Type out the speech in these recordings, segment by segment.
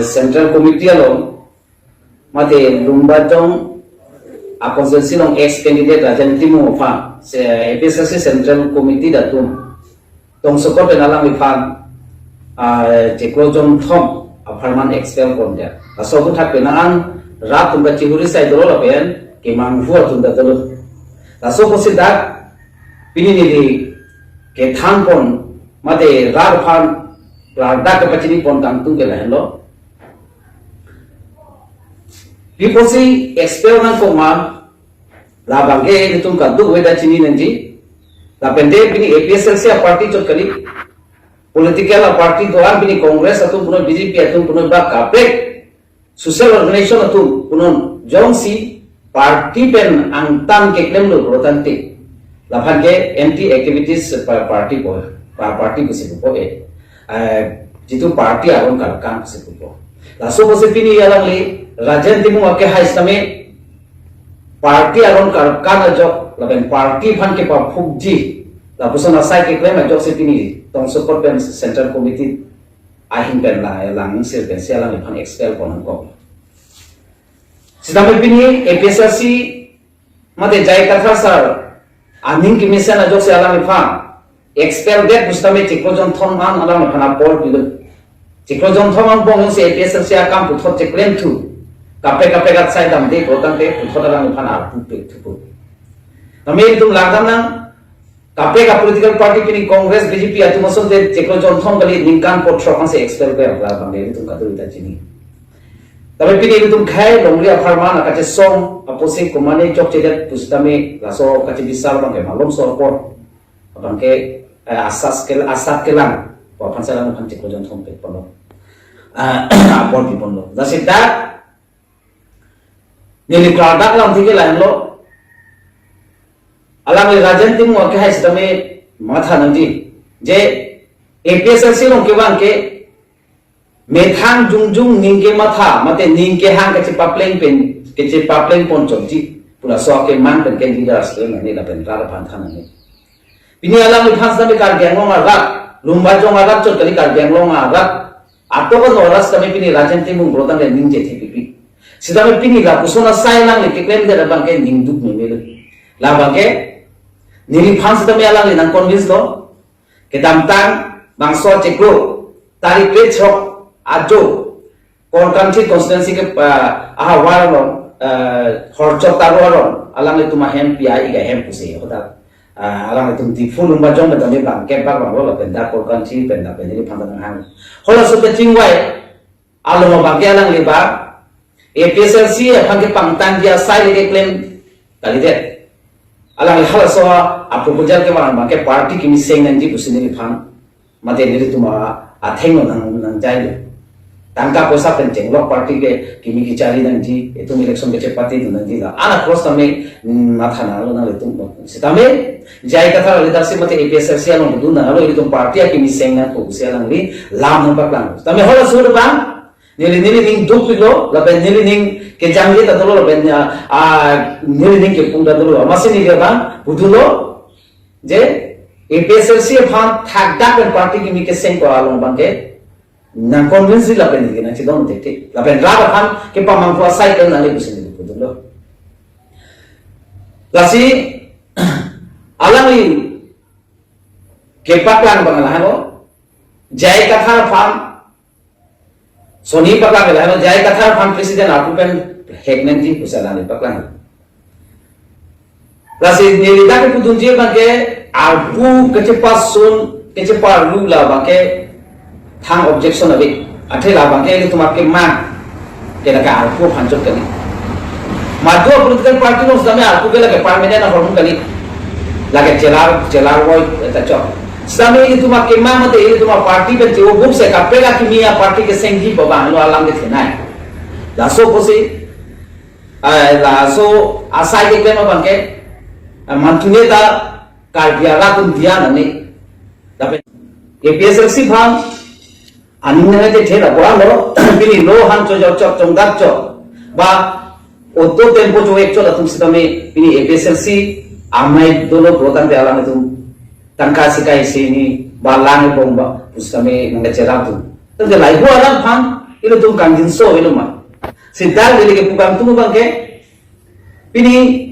Central Committee along mate Lumbadong opposition long ex candidate Rajan Timu fa APSC Central Committee datum tong support penalang ifan Jeklojong Thom aparman expel konja asobu thak penaan rat tumba chihuri sai dolo lapen kimang fuwa tunda dolo asobu sidak pinini ke thanpon mate rar fan Rada kepacini pon kantung ke lain lo. Piposi eksperimen koma la bangke itu kantung weda cini nanti. La pendek bini APSLC parti cot kali political party doang bini Kongres atau puno BJP atau puno bak kapek social organization atau puno jongsi parti pen angtan ke klaim lo protante. La bangke anti activities party ko party ko sibu ko jitu party aron kalkan sepupo laso bose pini yalang li rajan timu ake haistame party aron kalkan ajok laben party phan ke pa phugji la busana sai ke claim ajok se pini tong support pen central committee ahin pen la lang sir pen sia lang phan expel pon ko sidame pini APSC mate jai katha sir aning ki mission ajok se alang phan expel that bustame Jeklojong Thom man alang phana pol bilu Jeklojong Thom man bong se APSC akam puthot Jeklem thu kape gat sai dam de protan te puthot alang phana pupe thu name tum lagam nang kape ka political party pini Congress BJP atu mason de Jeklojong Thom kali ningkan potro kan se expel be la bang de tum kadu ita chini tabe pini tum khai longli apharman akache song aposi komane chok chedet bustame laso kache bisal bang ke malom so por bangke asat kelang wapan salam kan Jeklojong Thom pe pono apol pi pono dasi dak nili kladak lang thike lain lo alang rajan tim wa ke hai stame matha nangji je APSC long ke bangke methang jungjung ningke matha mate ningke hang ke papleng pen ke papleng pon chomji pura so ke man pen ke leaders le ni la pen ra phan than ni Pini alam ni khas kami kardianglong arak, Lumbadong arak cot kali kardianglong arak, atau kan oras kami pini rajan timung berotan dan ningje TPP. Sidami pini la kusona sayang ni keklaim dia bangke ningduk memelu. La bangke nili khas kami alam ni nang convince lo, kedamtang bangso Jeklo tarik pechok ajo konkansi konstituensi ke ahawaron horcok taruaron alam itu mahem piai ga hem pusi hoda alang itu di full Lumbadong betul ni bang kebak bang lo benda korban sih benda ini pandangan hang. Kalau sudah tinggal alam bagi alang liba APSLC apa ke pangtang dia saya lagi klaim kali deh alang hal soal apa pujar ke mana bang parti kini seng nanti pusin ini pang mati ini tu mah ateng nang jai tangkap posa penceng lok parti ke kini kicari nanti itu election kecepatan itu nanti lah anak cross kami mata nalo nalo itu setame jai kata leadership mate APSC along itu nalo itu parti kini sengan fokus alang li lam nampak lang tame hola suruh bang nili ning duk lo lapen nili ning ke jangli ta dulu lapen nili ning ke pungda dulu masih ni bang budulo je APSC phan thak dak parti kini ke seng ko along bang ke nang convince lapen ni na chidon tete lapen ra phan ke pamang ko cycle na le busin ni budulo lasi alang li kepaklan bangala hano jai katha phan soni paklan hano jai katha phan president akupen hegnanti pusala ni paklan lasi nilita ke pudunji bangke abu kecepas sun kecepa lula bangke thang objection abi athela bangke itu makke man ke laka alko phanjot kali madhu political party nos dame alko ke laka permanent hormon kali lage jelar boy eta chok same itu makke man mate itu ma party pe jo group se kapela kimia party ke senghi baba no alam ke thenai laso posi laso asai ke kema bangke manthune ta kardiala kun dia nani tapi APSC bang anina de thera boralo bini lo han chok chongdak chok ba oto tempo jo ek chola tum sidame bini APSC amai dolo protan de alam itu tangka sikai sini balang bomba pusame nang ceratu tende lai ho alam phan itu tum kanjin so itu mah sidar jadi ke bukan tumu bangke ini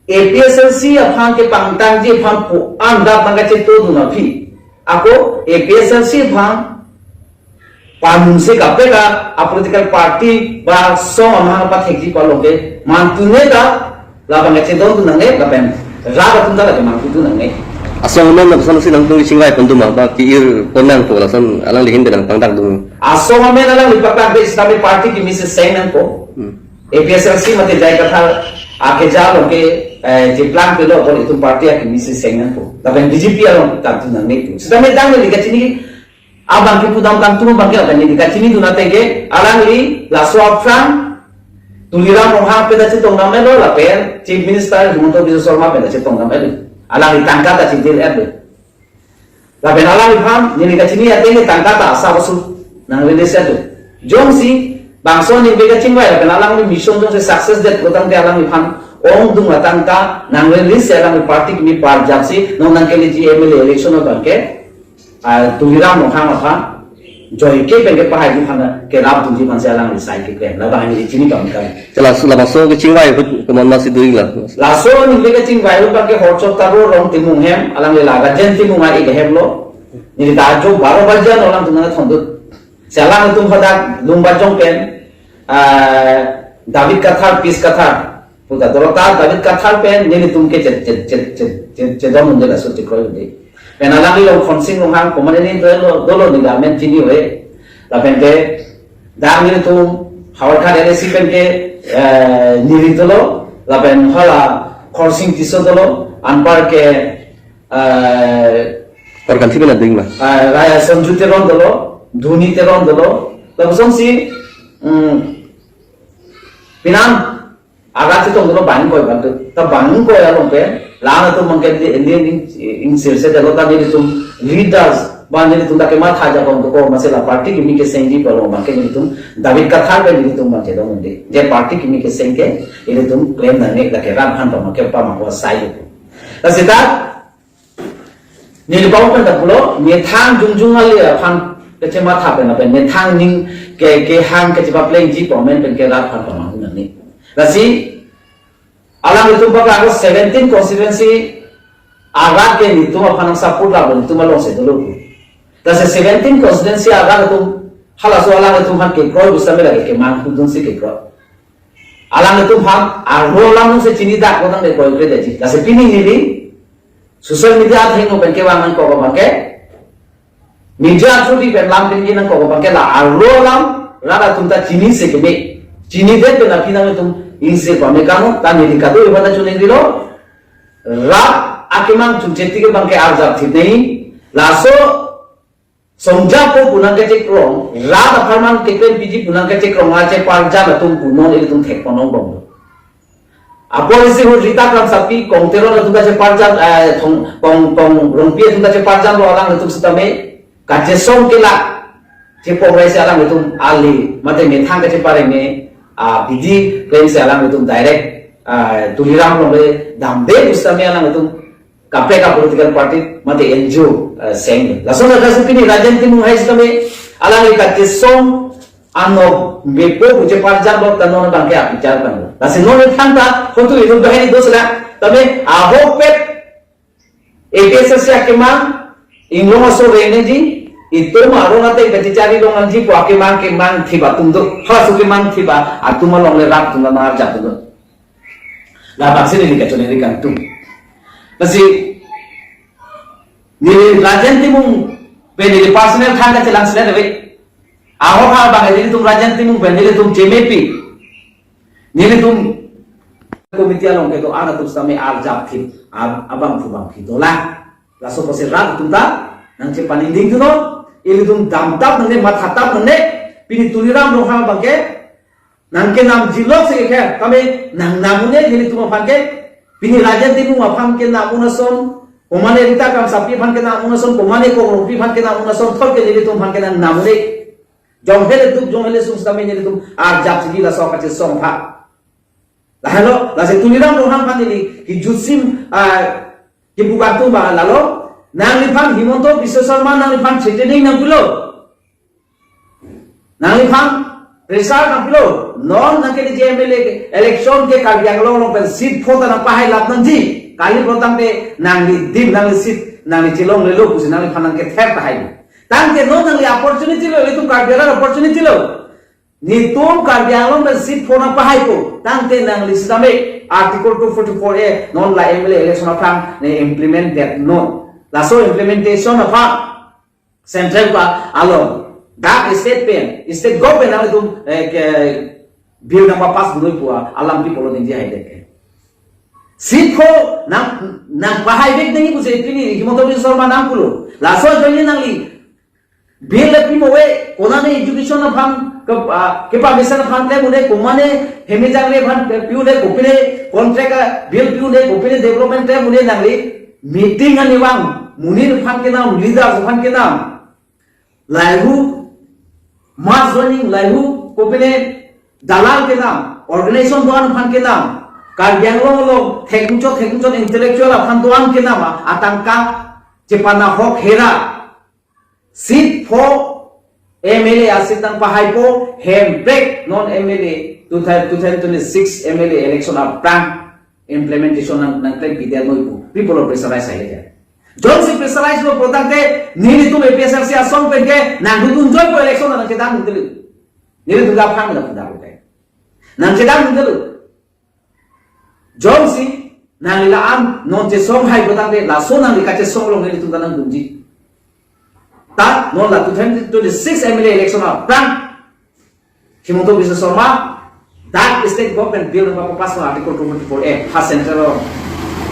APSLC apang ke pangtang je pang pu anda bangke ceto tu nafi aku APSLC pang panung se kape ka political party ba so amang apa thekji palong ke mantune da la bangke ceto tu nange kapen raga tunda la ke mantu tu nange asal mana pesan si nang tung singwai pentu mah ba kiir ponang tu lasan alang lihin dengan pangtang tu asal mana alang lipat ke Islamic party ki Mrs. Sainan ko APSLC mate jai katha आके जाओ के जे प्लान पे लो और इतु पार्टी आके मिसे सेंगन को तब बीजेपी आलो तब तुम नंगे तू सदा में दांग लिखा चिनी अब बाकी पुदाम काम तुम बाकी अपन लिखा चिनी दुना तेगे आलांगली लासो अफ्राम तुलिरा मोहा पे दचे तोंगा में लो लापेर चीफ मिनिस्टर हिमंतो बिजो शर्मा पे दचे तोंगा में आलांगली तंका ता चिंतिल एब लापेर आलांगली फाम ने लिखा चिनी आतेगे तंका ता आसा वसु नंगले देसे तो जोंसी bangso ni bega chingwai la alang ni mission jong se success det protang te alang ni phan ong dung latang ka nang le list alang ni party ki par japsi nong nang ke ni MLA election no banke a tulira mo khang kha joy ke ben ke pahai ni phang ke rap tu ji man se alang ni sai ke krem la ba ni chini kam ka chala sula baso ke chingwai ko mon ma si duing la so ni bega chingwai lo banke hot chok ta ro rong ti mung hem alang le la ga jen ti mung ai ke hem lo ni da jo 12 bajan alang tu na thon Salang itu pada lumba jongpen David Kathar peace Kathar puta dorota David Kathar pen nili tumke cedom munde la sote kroy de pen alang lo khonsing longhang komane ni dolo ni garment chini hoye la pente dang ni tum hawar kha ele si pen ke nili dolo la pen hala khonsing tiso dolo anpar ke organti bena duing ma raya sanjute ron dolo धुनी तेरों दलो तब समसी पिनाम आगाज तो दलो बांग कोई बात तब बांग कोई आलों पे लाना तो मंगे इन सिरसे दलो तब ये तुम लीडर्स बांधने तुम ताकि मार खाजा कौन तो को मसला पार्टी की मिके सेंगी पर वो मंगे नहीं तुम दाविद कथार पे नहीं तुम मंगे दो मुंडे जे पार्टी की मिके सेंगे ये तुम क्लेम नहीं ताकि राम खान पर मंगे पा मंगवा साइड तो सीधा नीलबाउ पर तबलो नेथांग जुंजुंग आले फान kece mata pe na pe ne thang ning ke hang ke ba pleng ji comment pen ke rat phan pamang na ni lasi alang itu ba ka 17 constituency agat ke ni tu aphan support la bon tu ma long se dolo ta se 17 constituency agat tu hala so alang tu han ke koi bisa me lage ke mang tu dun se ke koi alang tu han aro lam se chini da ko dang de koi kre de ji lasi pini ni ni social media thing no pen ke wa man ko ba ke media through di lam tinggi nang kau pakai la arlo lam rada tumta cini se kebe cini deh pena pina tum inse pame kamu tani di kado ibadah cuning dilo ra akimang cumceti ke bangke arzab thitei laso sonja ko punang ke cek rong ra da farman kekren biji punang ke cek rong aje parja na tum punon ili tum thek ponong bong apo isi ho rita kam sapi kong tero na tum ka cek parja kong rompie tum ka cek parja lo alang na tum setame kaje song kila tipo rai se alang itu ali mate me thang kaje pare me biji claim se alang itu direct tuliram lo le dambe ustame alang itu kape ka political party mate NGO seng lason ka sepini rajanti mu hai stame alang kaje song ano bepo kuje parjar lo tanon bangke apicar kan lasin no thang ta hotu itu bahini dosla tame ahopet APSC akema inglo maso rene ji itu maru nate kati cari longan ji ko ake mang thiba tum do hasu ke mang thiba atuma long le rak tum na arja tu la bakse ni ka chone ri kan tum nasi ni rajanti mung pe ni personal thang ka chelang sele de aho ha ba ni tum rajanti mung pe ni tum JMP ni tum komite long ke to ana tum same arja thi abang thubang thi dola la so pose rak tum ta nang che paninding tu no ili tum damtap nane mathatap nane pini tuliram rohang bangke nang ke nam jilok se ke kame nang namune ili tum bangke pini rajan timu apam ke namuna son komane rita kam sapi bang ke namuna son komane ko ropi bang ke namuna son thol ke ili tum bang ke nang namune jong hele sum stame ili tum ar jap sigi la so ka che song pha la hello la se tuliram rohang bang ili ki jutsim ki bugatu ba lalo Nanglipang Himonto Biswa Sharma Nanglipang Chete Nei Nampulo Nanglipang pressure nang pilo non nang ke MLA election ke kal yang long pen seat phota nang pahai lap nang ji kali protang te nang li dim nang li seat nang li chilong le lo kusi nang li phanang ke thep pahai tang ke non nang li opportunity lo itu kal biara opportunity lo ni tum kal yang long pen seat phona pahai ko tang te nang li sidame article 244A non la MLA election apang ne implement that non la so implementation apang central pa along dak state pen state government nang itu bill nang papas bunoi pua alam pi polo ninja hai deke sitho nang pahai bek nang ku se pini Himanta Biswa Sarma nang pulo la so joni nang li bill pi mowe kona ne education na phang ke pa mission phang le mune kumane hemi jang le phan piu le kopile contract bill piu le kopile development le mune nang li meeting ani wang munir phang ke nam leader phang ke nam laihu mass joining laihu kopile dalal ke nam organization doan phan ke nam kar yanglong lo thekungchok intellectual phan doan ke nam atangka chepana hok hera seat for MLA asitang pahai po handbrake non MLA 2026 MLA election of plan implementation ng plan bidya noi po people of pressurize aja John si pressurize lo protante nini tum APSRC asong penge nang dudun joy po election nang kedang dulu nini tu gap hang na punda ko nang kedang dulu John si nang lilaan non che song hai protante la so nang likache song lo nini tu nang dunji ta non la 2026 MLA election of plan Himanta Biswa Sarma that state government bill number pass no article 244A has central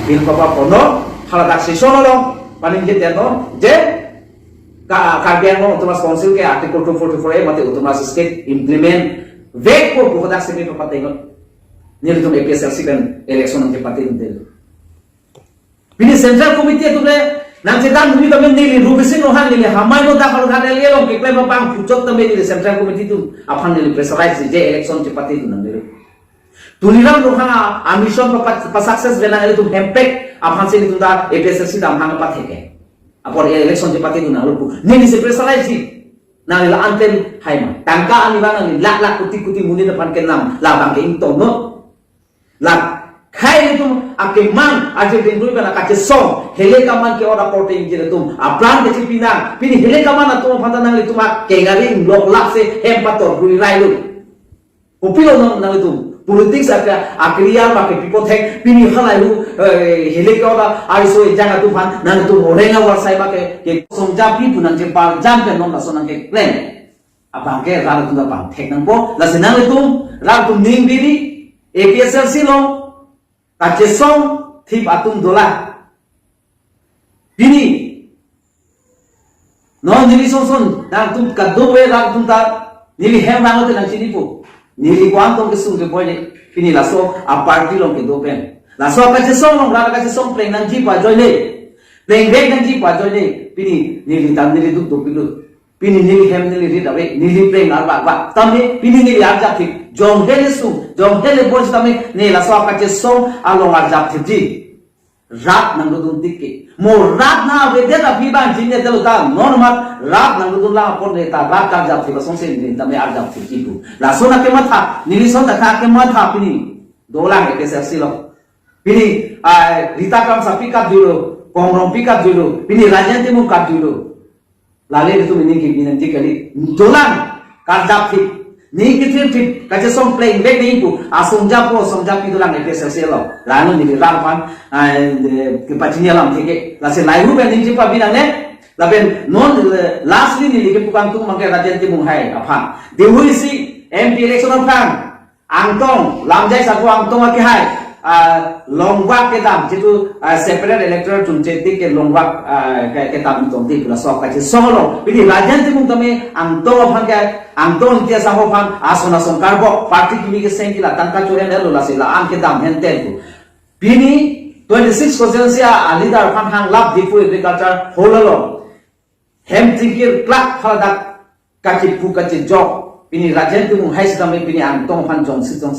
bill papa pono hala dak session lo paling je no je kagian mo utama council ke article 244A mate utama state implement ve ko budak semi papa tengo nil tum APSRC kan election ng pati del bini central committee tu le nang sedang dumi tamen nili rubisin rohan nili hamai no dak halu hadel yelo ke klem pang pucot tamen nili central committee tu apan nili pressurize je election cepati tu nang nili tuliram rohan ambition pa success bena nili tu impact apan sini tu da APSRC dam hang pa theke apor election cepati tu nang lu nili se pressurize nang nili anten haima tangka ani bang nili lak kuti muni depan ke nam la bang ke into no la khai itu ake man aje dendui bana kache song hele kaman ke ora porte injire tum aplan ke pinang pini hele kaman atum phatanang itu mak ke gari lok lak se empator guri railu upilo nang itu politics aka akriya make pipo thek pini halailu hele ke ora aiso janga tu phan nang tu orenga warsai make ke somja pi punang je par jam pe non sonang ke plan abang ke ral tu da pang thek nang bo la senang itu ral tu ning biri APSRC lo kache song tip atum dola bini no nili son nang tum kaddo we nang tum ta nili hem nang te nang chini po nili kwan tong ke sung ke boy bini la so a party long ke do pen la so kache song long la kache song play nang ji pa joy ne play back nang ji pa joy ne bini nili tam nili duk do pilu bini nili hem nili rid away nili play ngar ba tamne bini nili arja thik jong hele boys tame ne la so kache song along arja thiji rat nang dun tikke mo rat na we de da piban jinne telo ta normal rat nang dun la por ne ta rat ka jap thik song se ne tame arja thiji tu la so na ke matha nili so ta ka ke matha pini dolang ke SRC lo pini rita kam sapi ka duro kongrong pi ka duro pini rajanti mu ka duro lale itu ini ke binan jikali dolang ka jap thik ni kitim tip kache song playing back ni pu asong japo song japi dulang APSRC lo lanu ni ralpan ke pachinya lam theke la se laihu ben ni jipa binang ne la ben non lastly ni ke pukang tu mangke rajanti mung hai apha dehui si MP election of phang angtong lamjai sapu angtong ke hai longwak ke dam jitu separate electoral chuncheti ke longwak ke dam tong di pula sok kache solo pili rajanti mung tame angtong phang ke angtong tia sa ho phang asona song karbo party kimi ke sengki la tangka choren lo la se la am ke dam hen tel ku pini 26 constituency alidar phang hang lab dipu agriculture holalo hem tikir klak phaldak kachi pu kachi jok pini rajanti mung hai sidame pini angtong phan jong si jong